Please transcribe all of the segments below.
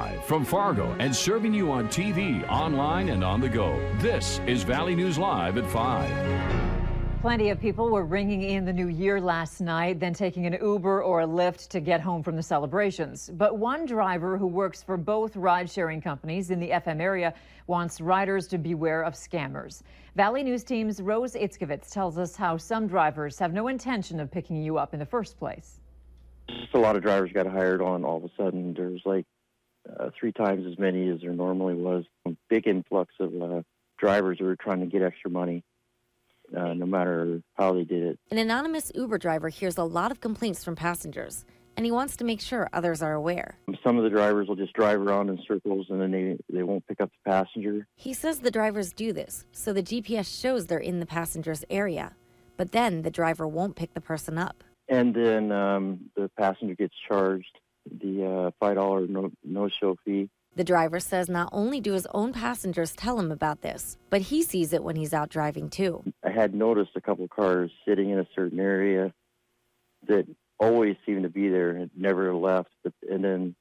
Live from Fargo and serving you on TV, online, and on the go. This is Valley News Live at 5. Plenty of people were ringing in the new year last night, then taking an Uber or a Lyft to get home from the celebrations. But one driver who works for both ride-sharing companies in the FM area wants riders to beware of scammers. Valley News Team's Rose Itzkovitz tells us how some drivers have no intention of picking you up in the first place. Just a lot of drivers got hired on all of a sudden. There's like 3 times as many as there normally was. A big influx of drivers who were trying to get extra money, no matter how they did it. An anonymous Uber driver hears a lot of complaints from passengers, and he wants to make sure others are aware. Some of the drivers will just drive around in circles and then they won't pick up the passenger. He says the drivers do this, so the GPS shows they're in the passenger's area. But then the driver won't pick the person up. And then the passenger gets charged the $5 no-show fee. The driver says not only do his own passengers tell him about this, but he sees it when he's out driving too. I had noticed a couple cars sitting in a certain area that always seemed to be there and never left. And then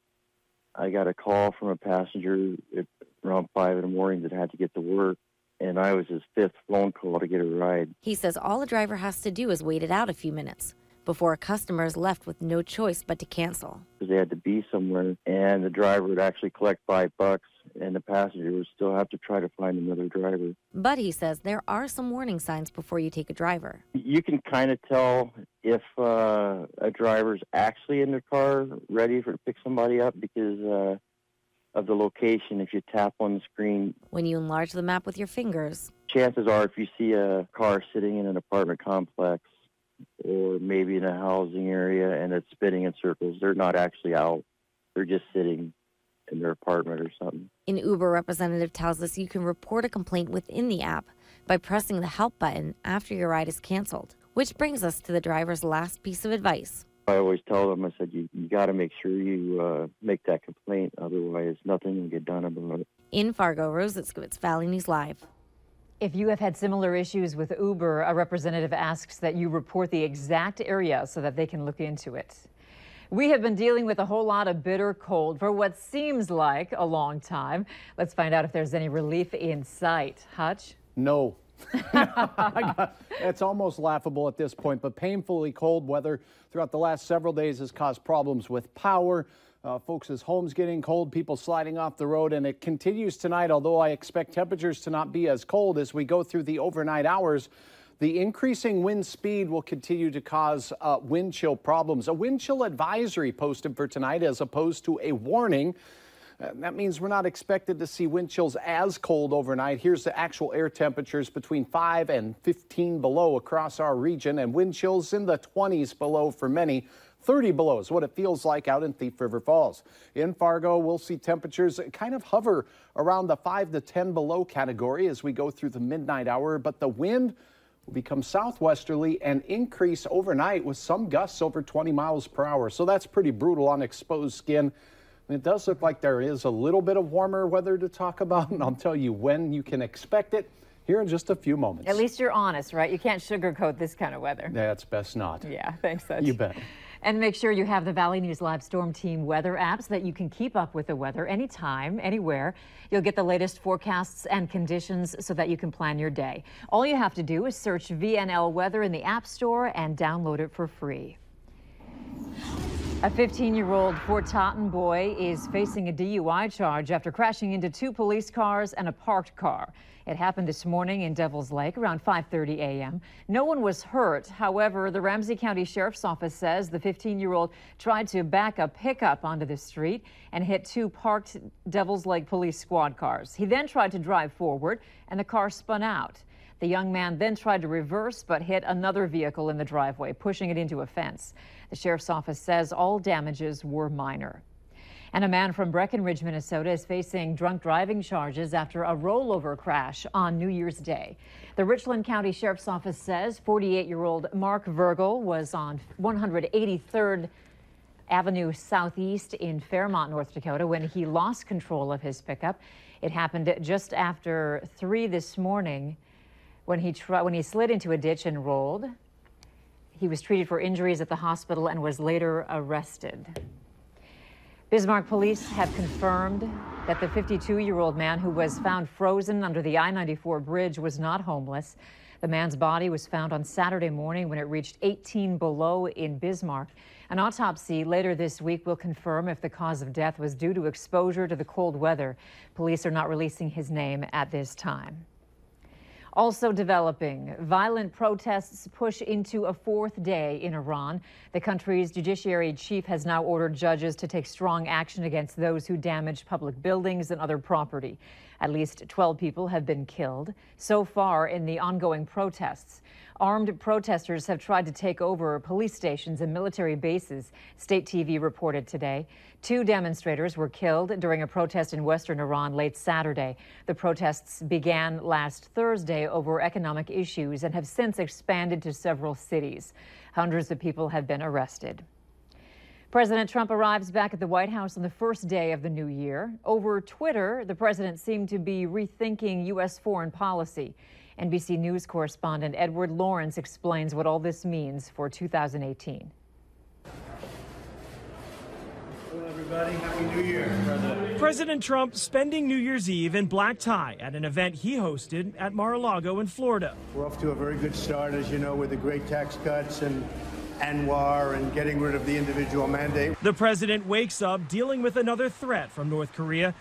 I got a call from a passenger at around 5 in the morning that had to get to work, and I was his 5th phone call to get a ride. He says all a driver has to do is wait it out a few minutes before a customer is left with no choice but to cancel. Because they had to be somewhere, and the driver would actually collect $5, and the passenger would still have to try to find another driver. But he says there are some warning signs before you take a driver. You can kind of tell if a driver's actually in their car ready to pick somebody up because of the location. If you tap on the screen, when you enlarge the map with your fingers, chances are if you see a car sitting in an apartment complex or maybe in a housing area and it's spinning in circles, they're not actually out. They're just sitting in their apartment or something. An Uber representative tells us you can report a complaint within the app by pressing the help button after your ride is canceled, which brings us to the driver's last piece of advice. I always tell them, I said, you got to make sure you make that complaint, otherwise nothing will get done about it. In Fargo, Rose Itzkovitz, Valley News Live. If you have had similar issues with Uber, a representative asks that you report the exact area so that they can look into it. We have been dealing with a whole lot of bitter cold for what seems like a long time. Let's find out if there's any relief in sight. Hutch? No. It's almost laughable at this point, but painfully cold weather throughout the last several days has caused problems with power. Folks' homes getting cold, people sliding off the road, and it continues tonight, although I expect temperatures to not be as cold as we go through the overnight hours. The increasing wind speed will continue to cause wind chill problems. A wind chill advisory posted for tonight as opposed to a warning. That means we're not expected to see wind chills as cold overnight. Here's the actual air temperatures between 5 and 15 below across our region, and wind chills in the 20s below for many. 30 below is what it feels like out in Thief River Falls. In Fargo, we'll see temperatures kind of hover around the 5 to 10 below category as we go through the midnight hour, but the wind will become southwesterly and increase overnight with some gusts over 20 miles per hour. So that's pretty brutal on exposed skin. It does look like there is a little bit of warmer weather to talk about, and I'll tell you when you can expect it here in just a few moments. At least you're honest, right? You can't sugarcoat this kind of weather. That's best not. Yeah, thanks, Hutch. You bet. And make sure you have the Valley News Live Storm Team weather app so that you can keep up with the weather anytime, anywhere. You'll get the latest forecasts and conditions so that you can plan your day. All you have to do is search VNL Weather in the App Store and download it for free. A 15-year-old Fort Totten boy is facing a DUI charge after crashing into 2 police cars and a parked car. It happened this morning in Devil's Lake around 5:30 a.m. No one was hurt. However, the Ramsey County Sheriff's Office says the 15-year-old tried to back a pickup onto the street and hit 2 parked Devil's Lake police squad cars. He then tried to drive forward and the car spun out. The young man then tried to reverse but hit another vehicle in the driveway, pushing it into a fence. The Sheriff's Office says all damages were minor. And a man from Breckenridge, Minnesota is facing drunk driving charges after a rollover crash on New Year's Day. The Richland County Sheriff's Office says 48-year-old Mark Virgil was on 183rd Avenue Southeast in Fairmont, North Dakota, when he lost control of his pickup. It happened just after 3 this morning when he slid into a ditch and rolled. He was treated for injuries at the hospital and was later arrested. Bismarck police have confirmed that the 52-year-old man who was found frozen under the I-94 bridge was not homeless. The man's body was found on Saturday morning when it reached 18 below in Bismarck. An autopsy later this week will confirm if the cause of death was due to exposure to the cold weather. Police are not releasing his name at this time. Also developing, violent protests push into a fourth day in Iran. The country's judiciary chief has now ordered judges to take strong action against those who damaged public buildings and other property. At least 12 people have been killed so far in the ongoing protests. Armed protesters have tried to take over police stations and military bases, state TV reported today. 2 demonstrators were killed during a protest in western Iran late Saturday. The protests began last Thursday over economic issues and have since expanded to several cities. Hundreds of people have been arrested. President Trump arrives back at the White House on the first day of the new year. Over Twitter, the president seemed to be rethinking U.S. foreign policy. NBC News correspondent Edward Lawrence explains what all this means for 2018. Hello, everybody. Happy New Year, President Trump spending New Year's Eve in black tie at an event he hosted at Mar-a-Lago in Florida. We're off to a very good start, as you know, with the great tax cuts and Anwar and getting rid of the individual mandate. The president wakes up dealing with another threat from North Korea,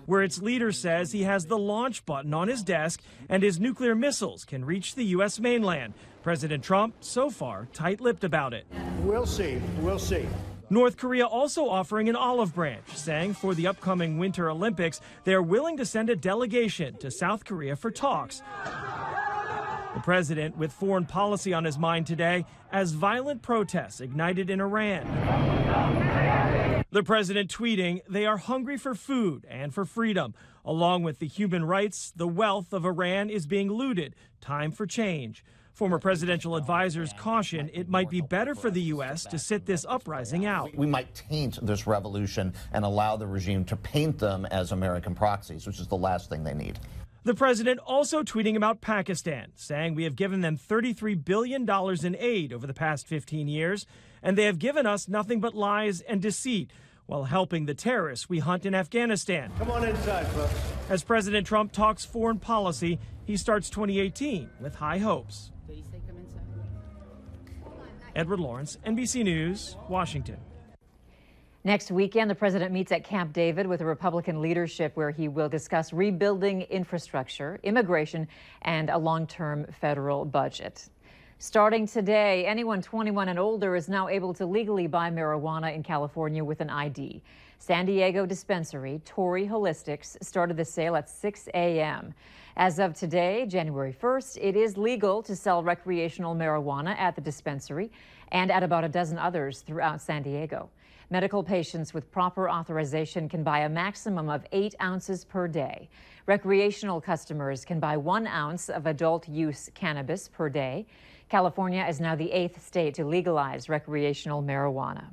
where its leader says he has the launch button on his desk and his nuclear missiles can reach the U.S. mainland. President Trump, so far, tight-lipped about it. We'll see. We'll see. North Korea also offering an olive branch, saying for the upcoming Winter Olympics, they are willing to send a delegation to South Korea for talks. The president with foreign policy on his mind today as violent protests ignited in Iran. The president tweeting they are hungry for food and for freedom. Along with the human rights, the wealth of Iran is being looted. Time for change. Former presidential advisors caution it might be better for the U.S. to sit this uprising out. We might taint this revolution and allow the regime to paint them as American proxies, which is the last thing they need. The president also tweeting about Pakistan, saying we have given them $33 billion in aid over the past 15 years, and they have given us nothing but lies and deceit while helping the terrorists we hunt in Afghanistan. Come on inside, folks. As President Trump talks foreign policy, he starts 2018 with high hopes. Edward Lawrence, NBC News, Washington. Next weekend, the president meets at Camp David with the Republican leadership, where he will discuss rebuilding infrastructure, immigration, and a long-term federal budget. Starting today, anyone 21 and older is now able to legally buy marijuana in California with an ID. San Diego dispensary Torrey Holistics started the sale at 6 a.m. As of today, January 1st, it is legal to sell recreational marijuana at the dispensary and at about a dozen others throughout San Diego. Medical patients with proper authorization can buy a maximum of 8 ounces per day. Recreational customers can buy 1 ounce of adult use cannabis per day. California is now the 8th state to legalize recreational marijuana.